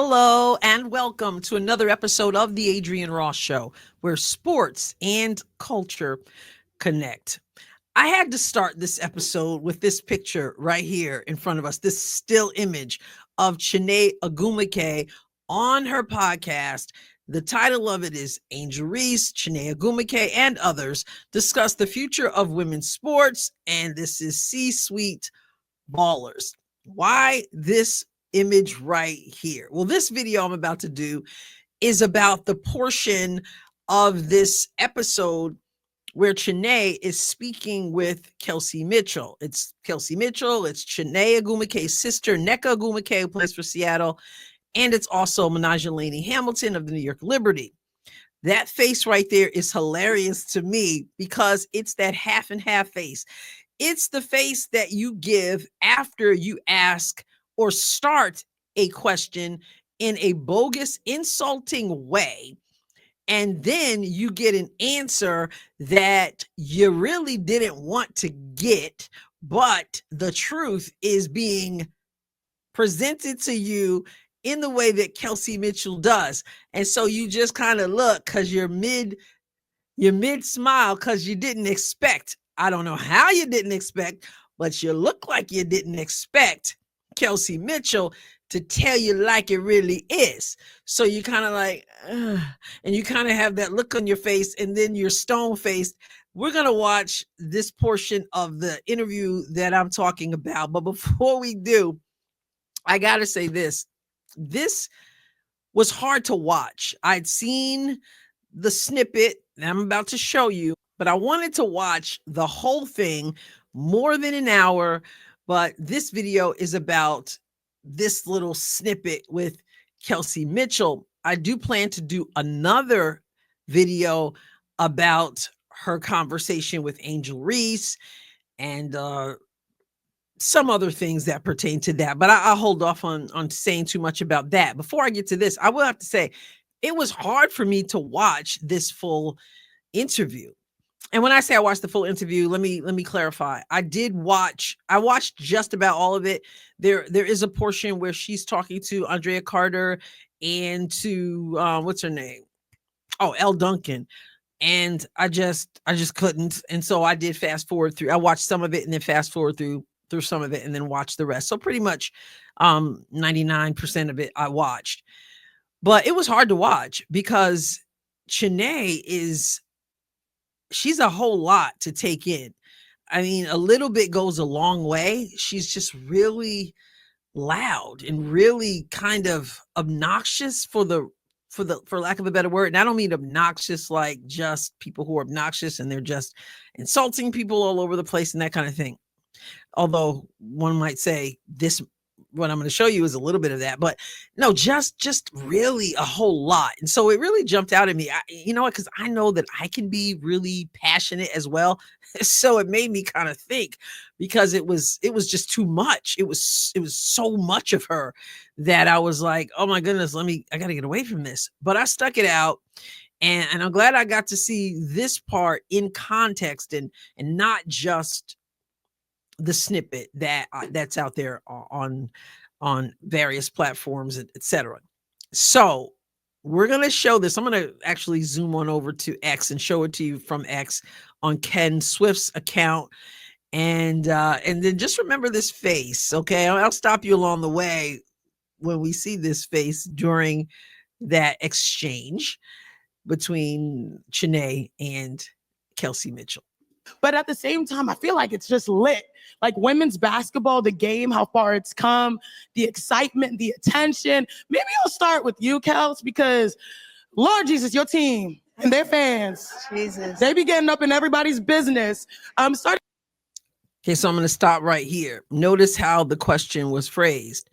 Hello and welcome to another episode of the Adrienne Ross Show, where sports and culture connect. I had to start this episode with this picture right here in front of us, this still image of Chiney Ogwumike on her podcast. The title of it is Angel Reese, Chiney Ogwumike, and others discuss the future of women's sports, and this is C-Suite Ballers. Why this image right here? Well, this video I'm about to do is about the portion of this episode where Chiney is speaking with Kelsey Mitchell. It's Kelsey Mitchell, it's Chiney Ogwumike's sister, Nneka Ogwumike, who plays for Seattle, and it's also Menage Hamilton of the New York Liberty. That face right there is hilarious to me because it's that half and half face. It's the face that you give after you ask or start a question in a bogus, insulting way. And then you get an answer that you really didn't want to get, but the truth is being presented to you in the way that Kelsey Mitchell does. And so you just kind of look because you're mid smile because you didn't expect. I don't know how you didn't expect, but you look like you didn't expect Kelsey Mitchell to tell you like it really is. So you kind of like, and you kind of have that look on your face, and then you're stone-faced. We're going to watch this portion of the interview that I'm talking about. But before we do, I got to say this. This was hard to watch. I'd seen the snippet that I'm about to show you, but I wanted to watch the whole thing, more than an hour. But this video is about this little snippet with Kelsey Mitchell. I do plan to do another video about her conversation with Angel Reese and some other things that pertain to that, but I'll hold off on saying too much about that. Before I get to this, I will have to say it was hard for me to watch this full interview. And when I say I watched the full interview, let me clarify. I watched just about all of it. There is a portion where she's talking to Andrea Carter and to what's her name? Oh, Elle Duncan. And I just couldn't. And so I did fast forward through. I watched some of it and then fast forward through some of it and then watched the rest. So pretty much 99% of it I watched. But it was hard to watch because Chiney she's a whole lot to take in. I mean, a little bit goes a long way. She's just really loud and really kind of obnoxious for lack of a better word. And I don't mean obnoxious like just people who are obnoxious and they're just insulting people all over the place and that kind of thing. Although one might say what I'm going to show you is a little bit of that, but no, just really a whole lot. And so it really jumped out at me. You know what? Because I know that I can be really passionate as well. So it made me kind of think, because it was just too much. It was so much of her that I was like, oh my goodness, I got to get away from this. But I stuck it out. And I'm glad I got to see this part in context and not just the snippet that's out there on various platforms, etc. So we're going to show this. I'm going to actually zoom on over to X and show it to you from X on Ken Swift's account. And then just remember this face. Okay. I'll stop you along the way when we see this face during that exchange between Chiney and Kelsey Mitchell. But at the same time, I feel like it's just lit. Like women's basketball, the game, how far it's come, the excitement, the attention. Maybe I'll start with you, Kels, because Lord Jesus, your team and their fans, Jesus, they be getting up in everybody's business. Okay, so I'm going to stop right here. Notice how the question was phrased.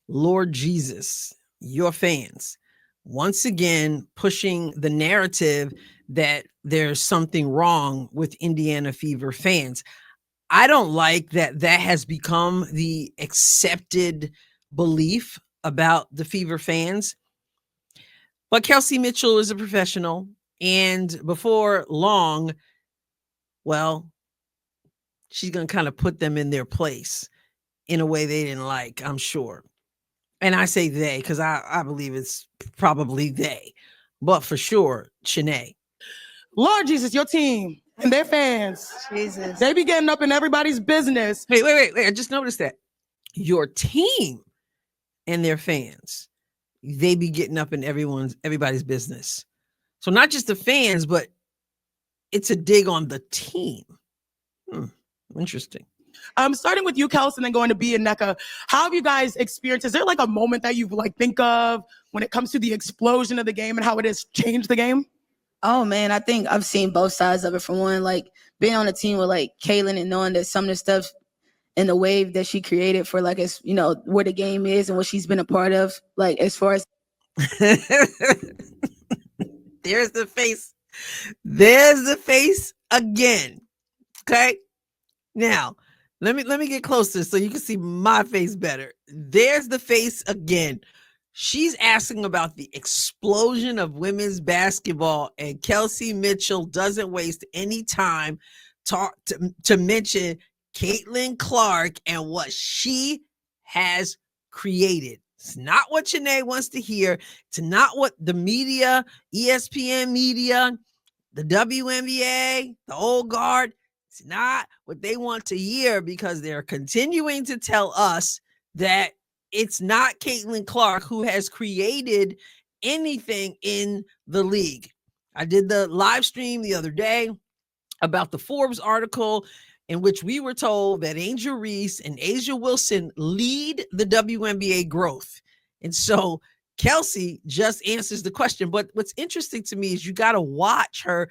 Lord Jesus, your fans. Once again, pushing the narrative that there's something wrong with Indiana Fever fans. I don't like that has become the accepted belief about the Fever fans. But Kelsey Mitchell is a professional, and before long, well, she's going to kind of put them in their place in a way they didn't like, I'm sure. And I say they because I believe it's probably they, but for sure, Chiney. Lord Jesus, your team and their fans, Jesus. they be getting up in everybody's business. Wait. I just noticed that your team and their fans, they be getting up in everybody's business. So not just the fans, but it's a dig on the team. Interesting. Starting with you, Kelsey, and then going to B and NECA. How have you guys experienced? Is there like a moment that you like think of when it comes to the explosion of the game and how it has changed the game? Oh man, I think I've seen both sides of it. For one, like being on a team with like Kaylin and knowing that some of the stuff and the wave that she created for like as where the game is and what she's been a part of, like as far as There's the face. There's the face again. Okay. Now, let me get closer so you can see my face better. There's the face again. She's asking about the explosion of women's basketball, and Kelsey Mitchell doesn't waste any time to mention Caitlin Clark and what she has created. It's not what Chiney wants to hear. It's not what the media, ESPN media, the WNBA, the old guard, it's not what they want to hear because they're continuing to tell us that it's not Caitlin Clark who has created anything in the league. I did the live stream the other day about the Forbes article in which we were told that Angel Reese and Asia Wilson lead the WNBA growth. And so Kelsey just answers the question. But what's interesting to me is you got to watch her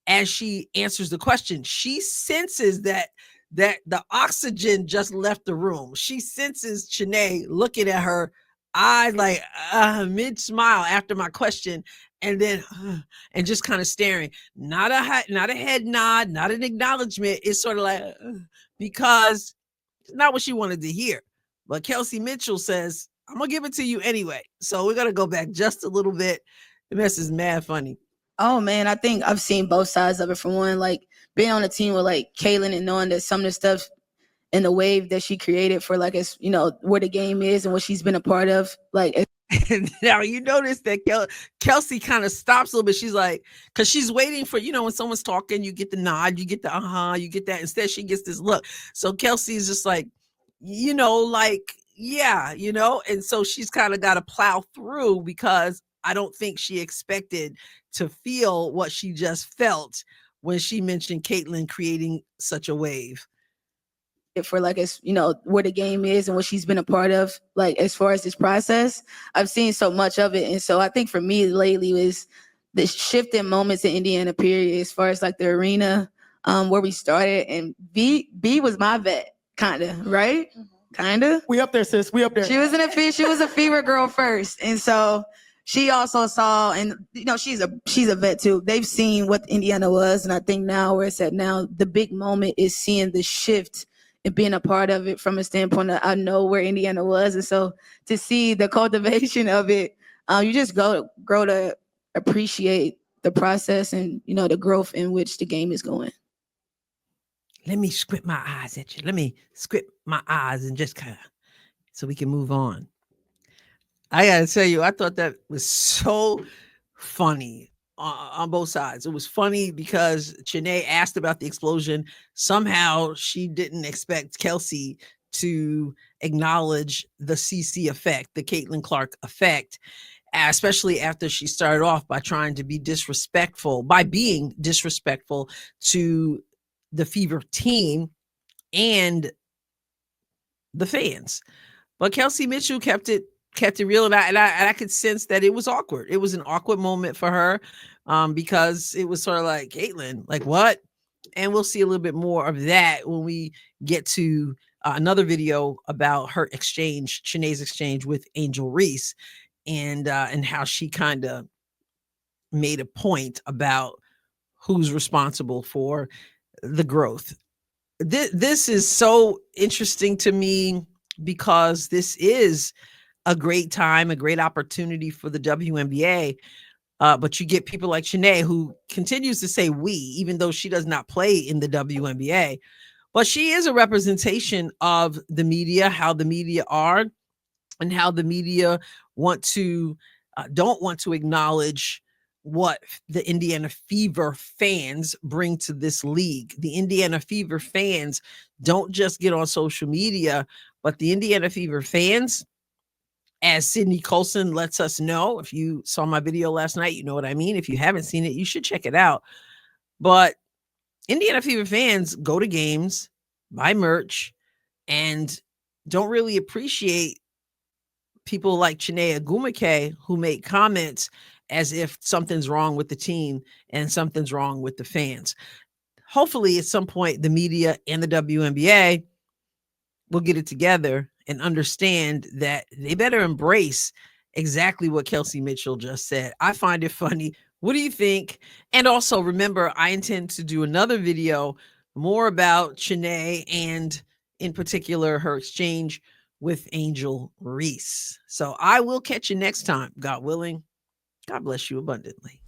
as she answers the question. She senses that the oxygen just left the room. She senses Chiney looking at her eyes like mid smile after my question, and then and just kind of staring. Not a head nod, not an acknowledgement. It's sort of like because it's not what she wanted to hear. But Kelsey Mitchell says, "I'm gonna give it to you anyway." So we're gonna go back just a little bit. The mess is mad funny. Oh man, I think I've seen both sides of it. For one, like being on a team with like Kaylin and knowing that some of the stuff and the wave that she created for like as where the game is and what she's been a part of, like now you notice that Kelsey kind of stops a little bit. She's like, because she's waiting for, when someone's talking, you get the nod, you get the you get that. Instead, she gets this look. So Kelsey's just like, like, yeah, and so she's kind of got to plow through because I don't think she expected to feel what she just felt when she mentioned Caitlin creating such a wave. For like as where the game is and what she's been a part of, like as far as this process, I've seen so much of it. And so I think for me lately was the shift in moments in Indiana period as far as like the arena where we started, and B was my vet, kind of, right? Kind of. We up there, sis. We up there. She was a fever girl first, and so she also saw, and she's a vet too. They've seen what Indiana was, and I think now where it's at now, the big moment is seeing the shift and being a part of it from a standpoint of I know where Indiana was. And so to see the cultivation of it, you just grow to appreciate the process and, the growth in which the game is going. Let me squint my eyes at you. Let me squint my eyes and just kind of, so we can move on. I got to tell you, I thought that was so funny. On both sides. It was funny because Chiney asked about the explosion. Somehow she didn't expect Kelsey to acknowledge the CC effect, the Caitlin Clark effect, especially after she started off by trying to be disrespectful, by being disrespectful to the Fever team and the fans. But Kelsey Mitchell kept it real, and I could sense that it was awkward. It was an awkward moment for her because it was sort of like, Caitlin, like what? And we'll see a little bit more of that when we get to another video about her exchange, Chiney's exchange with Angel Reese, and how she kind of made a point about who's responsible for the growth. This is so interesting to me because this is a great time, a great opportunity for the WNBA. But you get people like Chiney who continues to say we, even though she does not play in the WNBA. But she is a representation of the media, how the media are. and how the media don't want to acknowledge what the Indiana Fever fans bring to this league. The Indiana Fever fans don't just get on social media, but the Indiana Fever fans, as Sydney Colson lets us know, if you saw my video last night, you know what I mean. If you haven't seen it, you should check it out. But Indiana Fever fans go to games, buy merch, and don't really appreciate people like Chiney Ogwumike who make comments as if something's wrong with the team and something's wrong with the fans. Hopefully, at some point, the media and the WNBA will get it together and understand that they better embrace exactly what Kelsey Mitchell just said. I find it funny. What do you think? And also remember, I intend to do another video more about Chiney and in particular her exchange with Angel Reese. So I will catch you next time, God willing. God bless you abundantly.